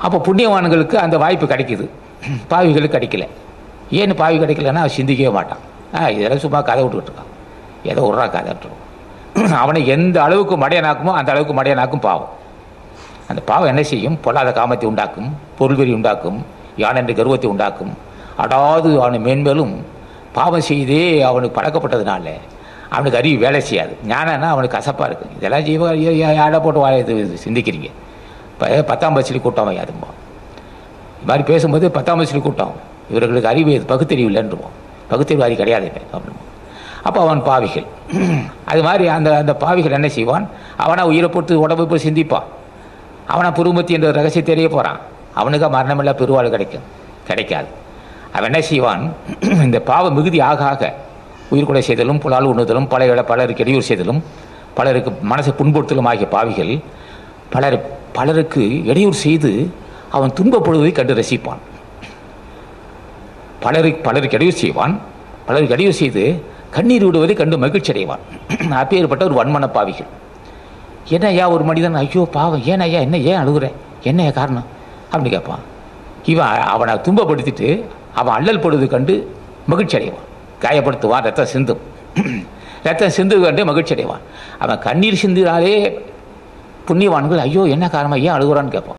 அப்போ புண்ணியவான்களுக்கு அந்த வாய்ப்பு கிடைக்குது, பாவிகளுக்கு கிடைக்கல. ஏன்னு பாவி கிடைக்கலன்னா அவன் சிந்திக்கவே மாட்டான். இதெல்லாம் சும்மா கதை விட்டுக்கிட்டு இருக்கான், ஏதோ விட்றா கதை விட்டுருவான். அவனை எந்த அளவுக்கு மடையனாக்குமோ அந்த அளவுக்கு மடையனாக்கும் பாவம். அந்த பாவம் என்ன செய்யும்? பொல்லாத காமத்தை உண்டாக்கும், பொருள்வெறி உண்டாக்கும், யானை என்ற கர்வத்தை உண்டாக்கும். அடாது அவனை மேன்மேலும் பாவம் செய்தே அவனுக்கு பழக்கப்பட்டதுனால அவனுக்கு அறிவு வேலை செய்யாது. ஞானம்னா அவனுக்கு கசப்பாக இருக்குது. இதெல்லாம் யாரை போட்டு வாழ இது சிந்திக்கிறீங்க? இப்போ 10ஆம் பஸ்ஸில் கூட்டம் அதும்போ இது மாதிரி பேசும்போது 10ஆம் பஸ்ஸில் கூட்டம், இவர்களுக்கு அறிவு பகுத்தறிவு இல்லைன்றுவோம், பகுத்தறிவு அறிவு கிடையாது இல்லை அப்படின்னு. அப்போ அவன் பாவிகள். அது மாதிரி அந்த அந்த பாவிகள் என்ன செய்வான்? அவனை உயிரை போட்டு உடம்பை போய் சிந்திப்பான். அவனை புருமத்தி என்ற ரகசியம் தெரிய போகிறான். அவனுக்கு மரணமில்லா பெருவாள் கிடைக்காது. அவன் என்ன செய்வான்? இந்த பாவ மிகுதி ஆக ஆக உயிர் கொலை செய்தலும், புலால் உண்ணுதலும், பலருக்கு இடையூறு செய்தலும், பலருக்கு மனசை புண்படுத்தலும் ஆகிய பாவிகள் பலருக்கு இடையூறு செய்து அவன் துன்பப்படுவதை கண்டு ரசிப்பான். பலருக்கு இடையூறு செய்வான், பலருக்கு இடையூறு செய்து கண்ணீர் விடுவதை கண்டு மகிழ்ச்சி அடைவான். அப்பேற்பட்ட ஒரு வன்மன பாவிகள். என்ன ஐயா ஒரு மனிதன், ஐயோ பாவம், ஏன் ஐயா என்ன, ஏன் அழுகுற, என்ன காரணம் அப்படின்னு கேட்பான். இவன் அவனை துன்பப்படுத்திட்டு அவன் அல்லல் படுவதை கண்டு மகிழ்ச்சி அடைவான். காயப்படுத்துவான், ரத்தம் சிந்தும், ரத்தம் சிந்து கண்டு மகிழ்ச்சி அடைவான். அவன் கண்ணீர் சிந்தினாலே புண்ணியவான்கள் ஐயோ என்ன காரணமாக ஏன் அழுகுறான்னு கேட்பான்.